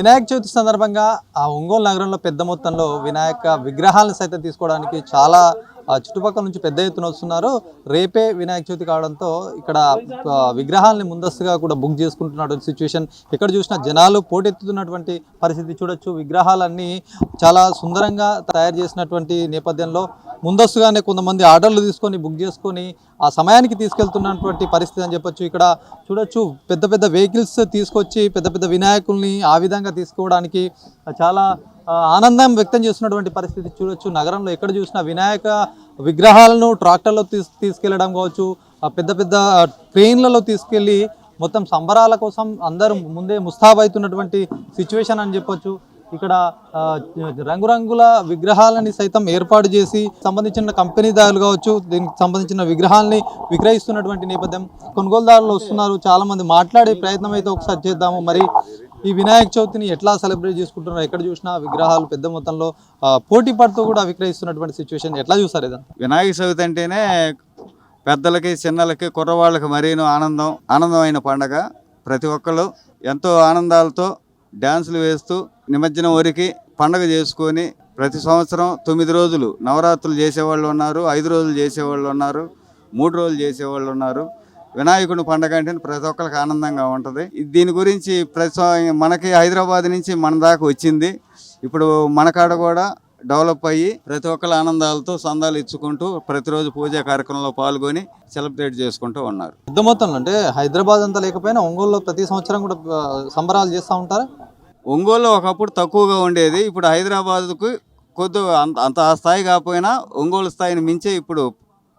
వినాయక చవితి సందర్భంగా ఒంగోలు నగరంలో పెద్ద మొత్తంలో వినాయక విగ్రహాలను సైతం తీసుకోవడానికి చాలా చుట్టుపక్కల నుంచి పెద్ద ఎత్తున వస్తున్నారు. రేపే వినాయక చవితి కావడంతో ఇక్కడ విగ్రహాలని ముందస్తుగా కూడా బుక్ చేసుకుంటున్నటువంటి సిచ్యువేషన్. ఎక్కడ చూసినా జనాలు పోటెత్తుతున్నటువంటి పరిస్థితి చూడొచ్చు. విగ్రహాలన్నీ చాలా సుందరంగా తయారు చేసినటువంటి నేపథ్యంలో ముందస్తుగానే కొంతమంది ఆర్డర్లు తీసుకొని బుక్ చేసుకొని ఆ సమయానికి తీసుకెళ్తున్నటువంటి పరిస్థితి అని చెప్పొచ్చు. ఇక్కడ చూడొచ్చు పెద్ద పెద్ద వెహికల్స్ తీసుకొచ్చి పెద్ద పెద్ద వినాయకుల్ని ఆ విధంగా తీసుకోవడానికి చాలా ఆనందం వ్యక్తం చేస్తున్నటువంటి పరిస్థితి చూడొచ్చు. నగరంలో ఎక్కడ చూసినా వినాయక విగ్రహాలను ట్రాక్టర్లో తీసుకెళ్లడం కావచ్చు, పెద్ద పెద్ద ట్రైన్లలో తీసుకెళ్ళి మొత్తం సంబరాల కోసం అందరూ ముందే ముస్తాబవుతున్నటువంటి సిచ్యువేషన్ అని చెప్పొచ్చు. ఇక్కడ రంగురంగుల విగ్రహాలని సైతం ఏర్పాటు చేసి సంబంధించిన కంపెనీదారులు కావచ్చు, దీనికి సంబంధించిన విగ్రహాలని విక్రయిస్తున్నటువంటి నేపథ్యం. కొనుగోలుదారులు వస్తున్నారు, చాలా మంది మాట్లాడే ప్రయత్నం అయితే ఒకసారి చేద్దాము. మరి ఈ వినాయక చవితిని ఎట్లా సెలబ్రేట్ చేసుకుంటున్నారు? ఎక్కడ చూసినా విగ్రహాలు పెద్ద మొత్తంలో పోటీ పడుతూ కూడా విక్రయిస్తున్నటువంటి సిచ్యువేషన్ ఎట్లా చూస్తారు? ఇదంతా వినాయక చవితి అంటేనే పెద్దలకి చిన్నలకి కుర్రవాళ్ళకి మరీను ఆనందమైన పండగ. ప్రతి ఒక్కళ్ళు ఎంతో ఆనందాలతో డ్యాన్సులు వేస్తూ నిమజ్జనం వరకు పండగ చేసుకొని ప్రతి సంవత్సరం 9 రోజులు నవరాత్రులు చేసేవాళ్ళు ఉన్నారు, 5 రోజులు చేసేవాళ్ళు ఉన్నారు, 3 రోజులు చేసేవాళ్ళు ఉన్నారు. వినాయకుడి పండగ అంటే ప్రతి ఒక్కరికి ఆనందంగా ఉంటుంది. దీని గురించి మనకి హైదరాబాద్ నుంచి మన దాకా వచ్చింది. ఇప్పుడు మన కాడ కూడా డెవలప్ అయ్యి ప్రతి ఒక్కరు ఆనందాలతో సందాలు ఇచ్చుకుంటూ ప్రతిరోజు పూజా కార్యక్రమంలో పాల్గొని సెలబ్రేట్ చేసుకుంటూ ఉన్నారు. పెద్ద మొత్తంలో అంటే హైదరాబాద్ అంతా లేకపోయినా ఒంగోలులో ప్రతి సంవత్సరం కూడా సంబరాలు చేస్తూ ఉంటారు. ఒంగోలులో ఒకప్పుడు తక్కువగా ఉండేది, ఇప్పుడు హైదరాబాద్కు కొద్దిగా అంత స్థాయి కాకపోయినా ఒంగోలు స్థాయిని మించే ఇప్పుడు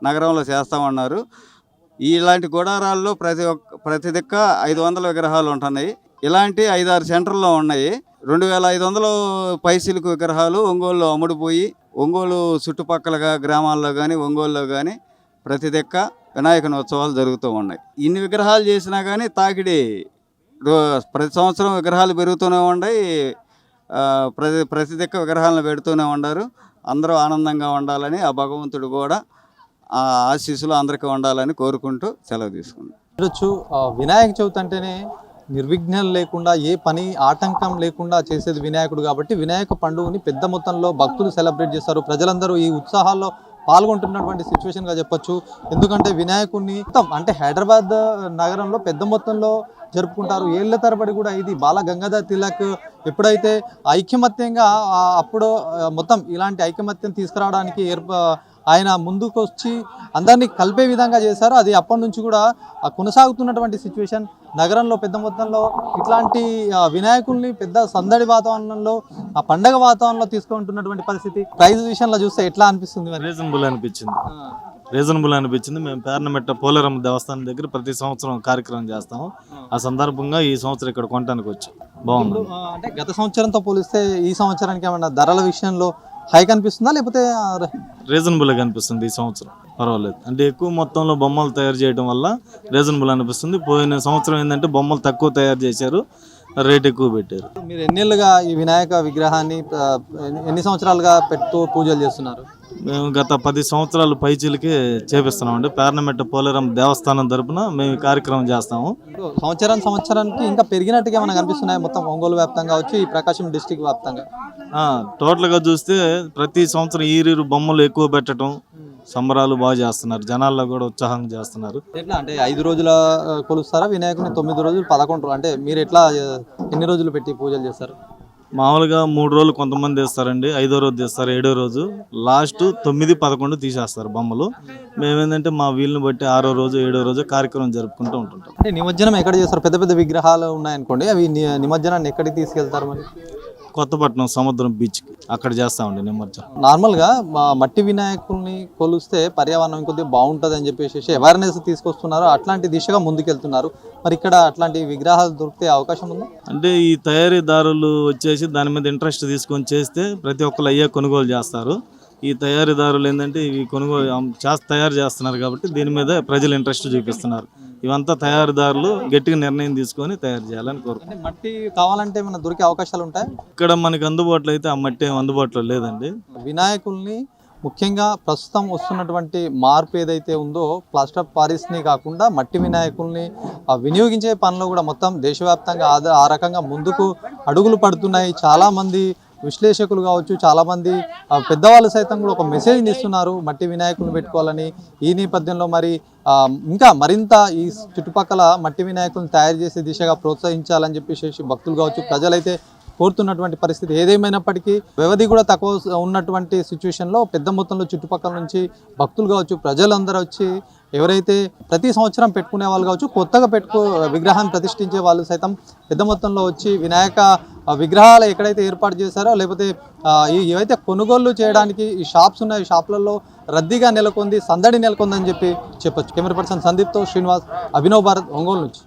నగరంలో చేస్తామన్నారు. ఇలాంటి గుడారాల్లో ప్రతి దిక్క 500 విగ్రహాలు ఉంటున్నాయి. ఇలాంటి 5-6 సెంటర్లో ఉన్నాయి. 2500 పైసలకు విగ్రహాలు ఒంగోలులో అమ్ముడుపోయి ఒంగోలు చుట్టుపక్కల గ్రామాల్లో కానీ ఒంగోలులో కానీ ప్రతి దిక్క వినాయకుని ఉత్సవాలు జరుగుతూ ఉన్నాయి. ఇన్ని విగ్రహాలు చేసినా కానీ తాకిడి ప్రతి సంవత్సరం విగ్రహాలు పెరుగుతూనే ఉన్నాయి. ప్రతి దిక్క విగ్రహాలను పెడుతూనే ఉన్నారు. అందరూ ఆనందంగా ఉండాలని ఆ భగవంతుడు కూడా ఆ ఆశీస్సులు అందరికీ ఉండాలని కోరుకుంటూ సెలవు తీసుకున్నాం. చూడొచ్చు వినాయక చవితి అంటేనే నిర్విఘ్నం లేకుండా ఏ పని ఆటంకం లేకుండా చేసేది వినాయకుడు కాబట్టి వినాయక పండుగని పెద్ద మొత్తంలో భక్తులు సెలబ్రేట్ చేస్తారు. ప్రజలందరూ ఈ ఉత్సాహాల్లో పాల్గొంటున్నటువంటి సిచ్యువేషన్గా చెప్పొచ్చు. ఎందుకంటే వినాయకుడిని అంటే హైదరాబాద్ నగరంలో పెద్ద మొత్తంలో జరుపుకుంటారు. ఏళ్ల తరబడి కూడా ఇది బాల గంగాధర్ తిలక్ ఎప్పుడైతే ఐకమత్యంగా అప్పుడు మొత్తం ఇలాంటి ఐకమత్యం తీసుకురావడానికి ఆయన ముందుకు వచ్చి అందరినీ కలిపే విధంగా చేశారు. అది అప్పటి నుంచి కూడా కొనసాగుతున్నటువంటి సిచ్యువేషన్. నగరంలో పెద్ద మొత్తంలో ఇట్లాంటి వినాయకుల్ని పెద్ద సందడి వాతావరణంలో ఆ పండగ వాతావరణంలో తీసుకుంటున్నటువంటి పరిస్థితి. ప్రైజ్ విషయంలో చూస్తే ఎట్లా అనిపిస్తుంది? రీజనబుల్ అనిపించింది. మేము పేర్నమెట్ట పోలేరమ్మ దేవస్థానం దగ్గర ప్రతి సంవత్సరం కార్యక్రమం చేస్తాము. ఆ సందర్భంగా ఈ సంవత్సరం ఇక్కడ కొనడానికి వచ్చి బాగుంది. అంటే గత సంవత్సరంతో పోలిస్తే ఈ సంవత్సరానికి ఏమన్నా ధరల విషయంలో హైక్ అనిపిస్తుందా, లేకపోతే రీజనబుల్గా అనిపిస్తుంది? ఈ సంవత్సరం పర్వాలేదు. అంటే ఎక్కువ మొత్తంలో బొమ్మలు తయారు చేయడం వల్ల రీజనబుల్ అనిపిస్తుంది. పోయిన సంవత్సరం ఏంటంటే బొమ్మలు తక్కువ తయారు చేశారు, రేట్ ఎక్కువ పెట్టారు. మీరు ఎన్నేళ్ళుగా ఈ వినాయక విగ్రహాన్ని ఎన్ని సంవత్సరాలుగా పెడుతూ పూజలు చేస్తున్నారు? మేము గత 10 సంవత్సరాలు పైచీలకి చేపిస్తున్నామండి. పేర్నమెట్ట పోలేరమ్మ దేవస్థానం తరపున మేము ఈ కార్యక్రమం చేస్తాము. సంవత్సరానికి ఇంకా పెరిగినట్టుగా మనకు అనిపిస్తున్నాయి మొత్తం ఒంగోలు వ్యాప్తంగా వచ్చి ఈ ప్రకాశం డిస్టిక్ వ్యాప్తంగా. టోటల్గా చూస్తే ప్రతి సంవత్సరం ఈ బొమ్మలు ఎక్కువ పెట్టడం, సంబరాలు బాగా చేస్తున్నారు. జనాల్లో కూడా ఉత్సాహంగా చేస్తున్నారు. ఎట్లా అంటే 5 రోజుల కొలుస్తారా వినాయకుని? 9 రోజులు 11 రోజులు అంటే మీరు ఎట్లా ఎన్ని రోజులు పెట్టి పూజలు చేస్తారు? మామూలుగా 3 రోజులు కొంతమంది తీస్తారండి, 5వ రోజు తీస్తారు, 7వ రోజు, లాస్ట్ 9, 11 తీసేస్తారు బొమ్మలు. మేమేంటంటే మా వీలుని బట్టి 6వ రోజు 7వ రోజు కార్యక్రమం జరుపుకుంటూ ఉంటుంటాం. అంటే నిమజ్జనం ఎక్కడ చేస్తారు? పెద్ద పెద్ద విగ్రహాలు ఉన్నాయనుకోండి, అవి నిమజ్జనాన్ని ఎక్కడికి తీసుకెళ్తారు? మరి కొత్తపట్నం సముద్రం బీచ్కి అక్కడ చేస్తామండి నిమజ్జనం. నార్మల్గా మట్టి వినాయకుల్ని కొలిస్తే పర్యావరణం కొద్దిగా బాగుంటుంది అని చెప్పేసి అవేర్నెస్ తీసుకొస్తున్నారు. అట్లాంటి దిశగా ముందుకెళ్తున్నారు. మరి ఇక్కడ అట్లాంటి విగ్రహాలు దొరికే అవకాశం ఉంది? అంటే ఈ తయారీదారులు వచ్చేసి దాని మీద ఇంట్రెస్ట్ తీసుకొని చేస్తే ప్రతి ఒక్కరు అయ్యే కొనుగోలు చేస్తారు. ఈ తయారీదారులు ఏంటంటే ఇవి కొనుగోలు తయారు చేస్తున్నారు కాబట్టి దీని మీద ప్రజలు ఇంట్రెస్ట్ చూపిస్తున్నారు. ఇవంతా తయారీదారులు గట్టిగా నిర్ణయం తీసుకొని తయారు చేయాలని కోరుకుంటున్నాం. మట్టి కావాలంటే ఏమైనా దొరికే అవకాశాలు ఉంటాయి? ఇక్కడ మనకి అందుబాటులో అయితే ఆ మట్టి అందుబాటులో లేదండి. వినాయకుల్ని ముఖ్యంగా ప్రస్తుతం వస్తున్నటువంటి మార్పు ఏదైతే ఉందో ప్లాస్టర్ ఆఫ్ పారిస్ని కాకుండా మట్టి వినాయకుల్ని వినియోగించే పనిలో కూడా మొత్తం దేశవ్యాప్తంగా ఆ రకంగా ముందుకు అడుగులు పడుతున్నాయి. చాలామంది విశ్లేషకులు కావచ్చు, చాలామంది పెద్దవాళ్ళు సైతం కూడా ఒక మెసేజ్ని ఇస్తున్నారు మట్టి వినాయకులను పెట్టుకోవాలని. ఈ నేపథ్యంలో మరి ఇంకా మరింత ఈ చుట్టుపక్కల మట్టి వినాయకులను తయారు చేసే దిశగా ప్రోత్సహించాలని చెప్పేసి భక్తులు కావచ్చు, ప్రజలైతే కోరుతున్నటువంటి పరిస్థితి. ఏదేమైనప్పటికీ వ్యవధి కూడా తక్కువ ఉన్నటువంటి సిచ్యువేషన్లో పెద్ద మొత్తంలో చుట్టుపక్కల నుంచి భక్తులు కావచ్చు, ప్రజలందరూ వచ్చి ఎవరైతే ప్రతి సంవత్సరం పెట్టుకునే వాళ్ళు కావచ్చు, కొత్తగా విగ్రహాన్ని ప్రతిష్ఠించే వాళ్ళు సైతం పెద్ద మొత్తంలో వచ్చి వినాయక విగ్రహాలు ఎక్కడైతే ఏర్పాటు చేశారో లేకపోతే ఏవైతే కొనుగోలు చేయడానికి ఈ షాప్స్ ఉన్నాయి, ఈ షాప్లలో రద్దీగా నెలకొంది, సందడి నెలకొందని చెప్పొచ్చు. కెమెరా పర్సన్ సందీప్తో శ్రీనివాస్, అభినవ్ భారత్, ఒంగోలు నుంచి.